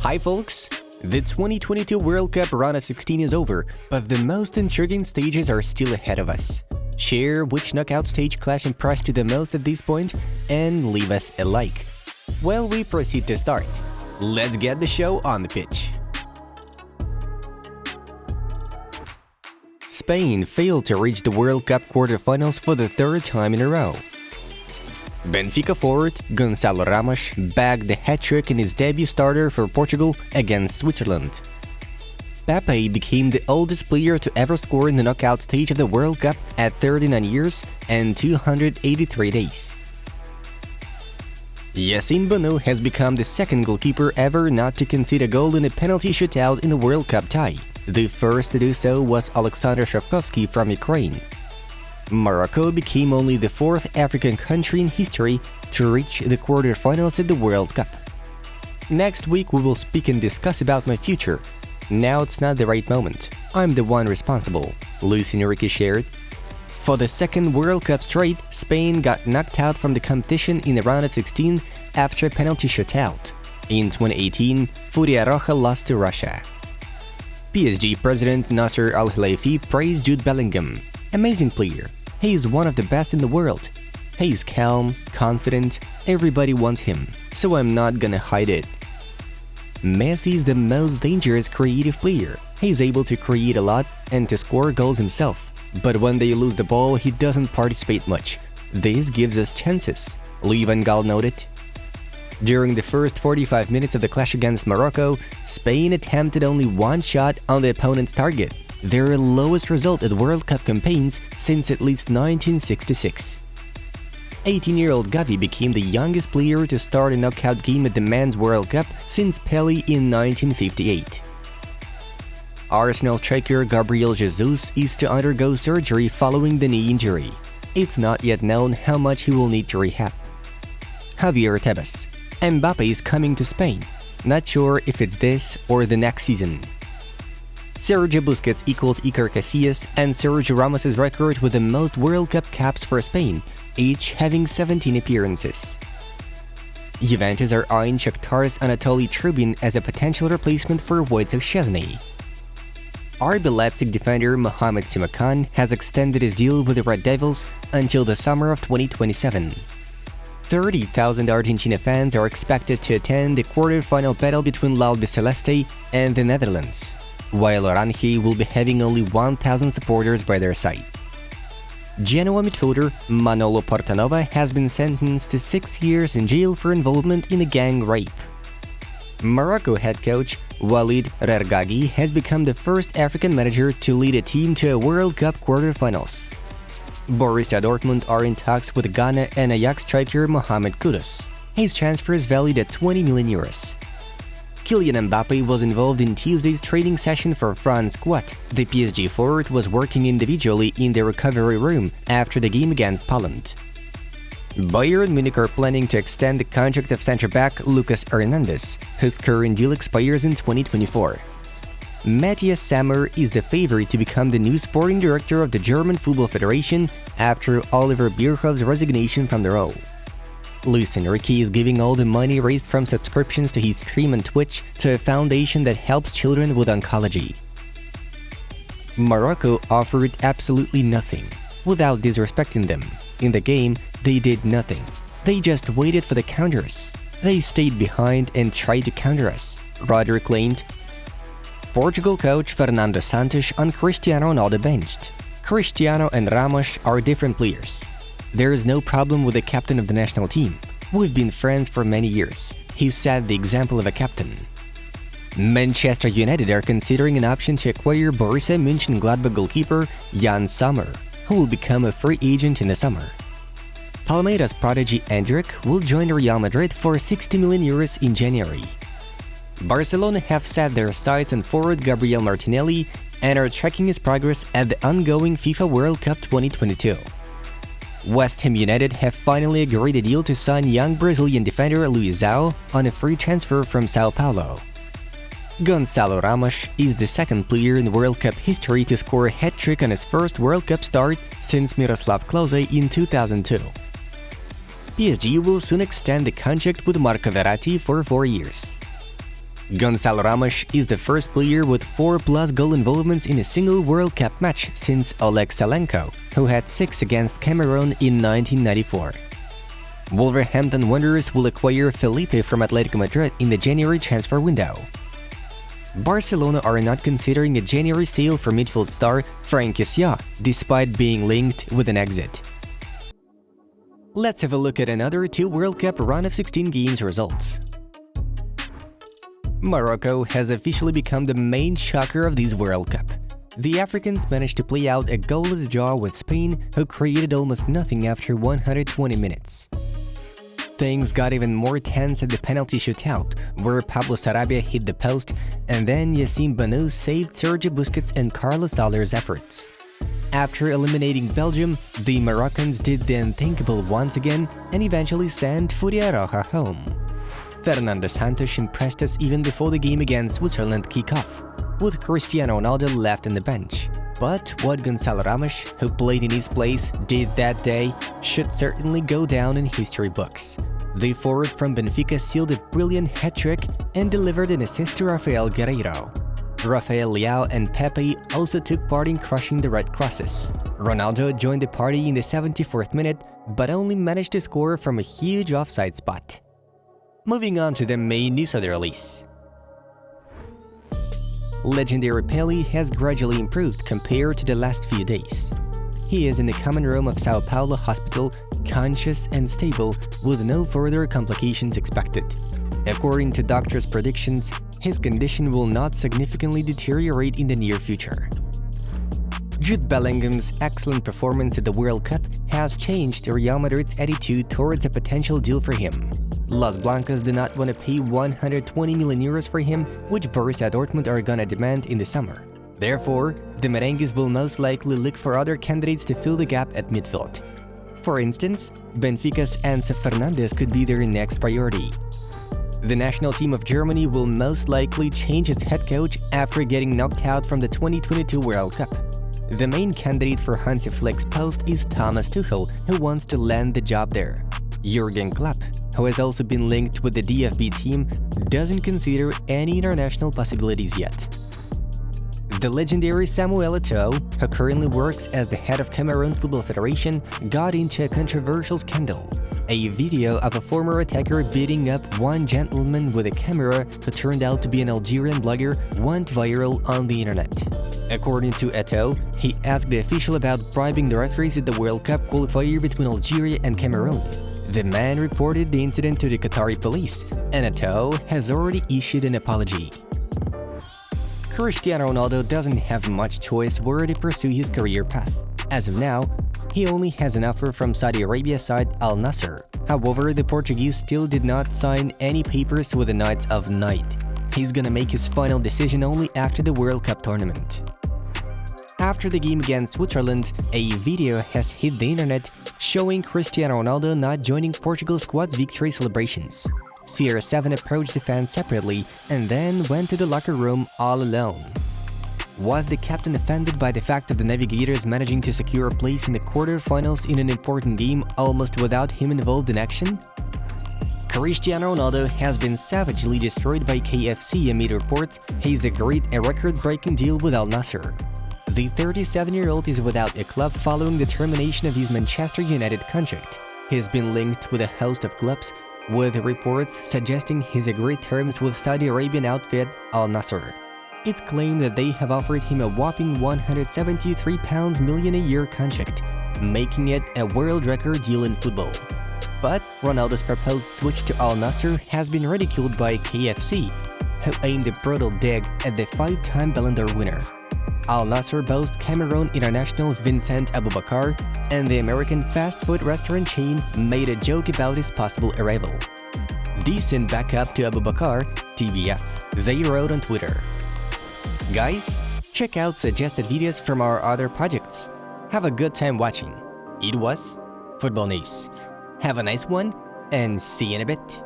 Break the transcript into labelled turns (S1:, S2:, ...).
S1: Hi folks! The 2022 World Cup round of 16 is over, but the most intriguing stages are still ahead of us. Share which knockout stage clash impressed you the most at this point, and leave us a like. While we proceed to start, let's get the show on the pitch. Spain failed to reach the World Cup quarterfinals for the third time in a row. Benfica forward Gonçalo Ramos bagged the hat-trick in his debut starter for Portugal against Switzerland. Pepe became the oldest player to ever score in the knockout stage of the World Cup at 39 years and 283 days. Yassine Bounou has become the second goalkeeper ever not to concede a goal in a penalty shootout in a World Cup tie. The first to do so was Alexander Shavkovsky from Ukraine. Morocco became only the fourth African country in history to reach the quarterfinals at the World Cup. Next week we will speak and discuss about my future. Now it's not the right moment. I'm the one responsible, Luis Enrique shared. For the second World Cup straight, Spain got knocked out from the competition in the round of 16 after a penalty shootout. In 2018, Furia Roja lost to Russia. PSG president Nasser Al-Khelaifi praised Jude Bellingham. Amazing player. He is one of the best in the world. He is calm, confident, everybody wants him, so I'm not gonna hide it. Messi is the most dangerous creative player. He's able to create a lot and to score goals himself. But when they lose the ball, he doesn't participate much. This gives us chances, Louis van Gaal noted. During the first 45 minutes of the clash against Morocco, Spain attempted only one shot on the opponent's target, their lowest result at World Cup campaigns since at least 1966. 18-year-old Gavi became the youngest player to start a knockout game at the Men's World Cup since Pelé in 1958. Arsenal striker Gabriel Jesus is to undergo surgery following the knee injury. It's not yet known how much he will need to rehab. Javier Tebas: Mbappe is coming to Spain. Not sure if it's this or the next season. Sergio Busquets equaled Iker Casillas and Sergio Ramos' record with the most World Cup caps for Spain, each having 17 appearances. Juventus are eyeing Shakhtar's Anatoly Trubin as a potential replacement for Wojciech Szczesny. RB Leipzig defender Mohamed Simakan has extended his deal with the Red Devils until the summer of 2027. 30,000 Argentina fans are expected to attend the quarter-final battle between La Albiceleste and the Netherlands, while Orange will be having only 1,000 supporters by their side. Genoa midfielder Manolo Portanova has been sentenced to 6 years in jail for involvement in a gang rape. Morocco head coach Walid Regragui has become the first African manager to lead a team to a World Cup quarterfinals. Borussia Dortmund are in talks with Ghana and Ajax striker Mohamed Kudus. His transfer is valued at 20 million euros. Kylian Mbappe was involved in Tuesday's training session for France squad. The PSG forward was working individually in the recovery room after the game against Poland. Bayern Munich are planning to extend the contract of centre-back Lucas Hernandez, whose current deal expires in 2024. Matthias Sammer is the favorite to become the new sporting director of the German Football Federation after Oliver Bierhof's resignation from the role. Luis Enrique is giving all the money raised from subscriptions to his stream on Twitch to a foundation that helps children with oncology. Morocco offered absolutely nothing, without disrespecting them. In the game, they did nothing. They just waited for the counters. They stayed behind and tried to counter us, Rodri claimed. Portugal coach Fernando Santos on Cristiano Ronaldo benched. Cristiano and Ramos are different players. There is no problem with the captain of the national team. We've been friends for many years. He set the example of a captain. Manchester United are considering an option to acquire Borussia Mönchengladbach goalkeeper Jan Sommer, who will become a free agent in the summer. Palmeiras prodigy Endrick will join Real Madrid for 60 million euros in January. Barcelona have set their sights on forward Gabriel Martinelli and are tracking his progress at the ongoing FIFA World Cup 2022. West Ham United have finally agreed a deal to sign young Brazilian defender Luizão on a free transfer from Sao Paulo. Gonçalo Ramos is the second player in World Cup history to score a hat-trick on his first World Cup start since Miroslav Klose in 2002. PSG will soon extend the contract with Marco Verratti for 4 years. Gonzalo Ramos is the first player with 4+ goal involvements in a single World Cup match since Oleg Salenko, who had 6 against Cameroon in 1994. Wolverhampton Wanderers will acquire Felipe from Atletico Madrid in the January transfer window. Barcelona are not considering a January sale for midfield star Franck Kessié, despite being linked with an exit. Let's have a look at another 2 World Cup round of 16 games results. Morocco has officially become the main shocker of this World Cup. The Africans managed to play out a goalless draw with Spain, who created almost nothing after 120 minutes. Things got even more tense at the penalty shootout, where Pablo Sarabia hit the post, and then Yassine Bounou saved Sergio Busquets and Carlos Soler's efforts. After eliminating Belgium, the Moroccans did the unthinkable once again and eventually sent Furia home. Fernando Santos impressed us even before the game against Switzerland kick-off, with Cristiano Ronaldo left on the bench. But what Gonzalo Ramos, who played in his place, did that day should certainly go down in history books. The forward from Benfica sealed a brilliant hat-trick and delivered an assist to Rafael Guerreiro. Rafael Leao and Pepe also took part in crushing the Red Crosses. Ronaldo joined the party in the 74th minute, but only managed to score from a huge offside spot. Moving on to the main news of the release. Legendary Pelé has gradually improved compared to the last few days. He is in the common room of Sao Paulo hospital, conscious and stable, with no further complications expected. According to doctors' predictions, his condition will not significantly deteriorate in the near future. Jude Bellingham's excellent performance at the World Cup has changed Real Madrid's attitude towards a potential deal for him. Los Blancos do not want to pay 120 million euros for him, which Borussia Dortmund are gonna demand in the summer. Therefore, the Merengues will most likely look for other candidates to fill the gap at midfield. For instance, Benfica's Enzo Fernandez could be their next priority. The national team of Germany will most likely change its head coach after getting knocked out from the 2022 World Cup. The main candidate for Hansi Flick's post is Thomas Tuchel, who wants to land the job there. Jurgen Klopp, who has also been linked with the DFB team, doesn't consider any international possibilities yet. The legendary Samuel Eto'o, who currently works as the head of Cameroon Football Federation, got into a controversial scandal. A video of a former attacker beating up one gentleman with a camera who turned out to be an Algerian blogger went viral on the internet. According to Eto'o, he asked the official about bribing the referees at the World Cup qualifier between Algeria and Cameroon. The man reported the incident to the Qatari police, and Eto'o has already issued an apology. Cristiano Ronaldo doesn't have much choice where to pursue his career path. As of now, he only has an offer from Saudi Arabia side Al-Nassr. However, the Portuguese still did not sign any papers with the Knights of Najd. He's gonna make his final decision only after the World Cup tournament. After the game against Switzerland, a video has hit the internet showing Cristiano Ronaldo not joining Portugal squad's victory celebrations. CR7 approached the fans separately and then went to the locker room all alone. Was the captain offended by the fact of the Navigators managing to secure a place in the quarterfinals in an important game almost without him involved in action? Cristiano Ronaldo has been savagely destroyed by KFC amid reports he's agreed a record-breaking deal with Al-Nassr. The 37-year-old is without a club following the termination of his Manchester United contract. He's been linked with a host of clubs, with reports suggesting he's agreed terms with Saudi Arabian outfit Al-Nassr. It's claimed that they have offered him a whopping £173 million a year contract, making it a world record deal in football. But Ronaldo's proposed switch to Al-Nassr has been ridiculed by KFC, who aimed a brutal dig at the 5-time Ballon d'Or winner. Al-Nassr boasts Cameroon international Vincent Aboubakar, and the American fast food restaurant chain made a joke about his possible arrival. Decent backup to Aboubakar, TBF, they wrote on Twitter. Guys, check out suggested videos from our other projects. Have a good time watching. It was Football News. Have a nice one, and see you in a bit.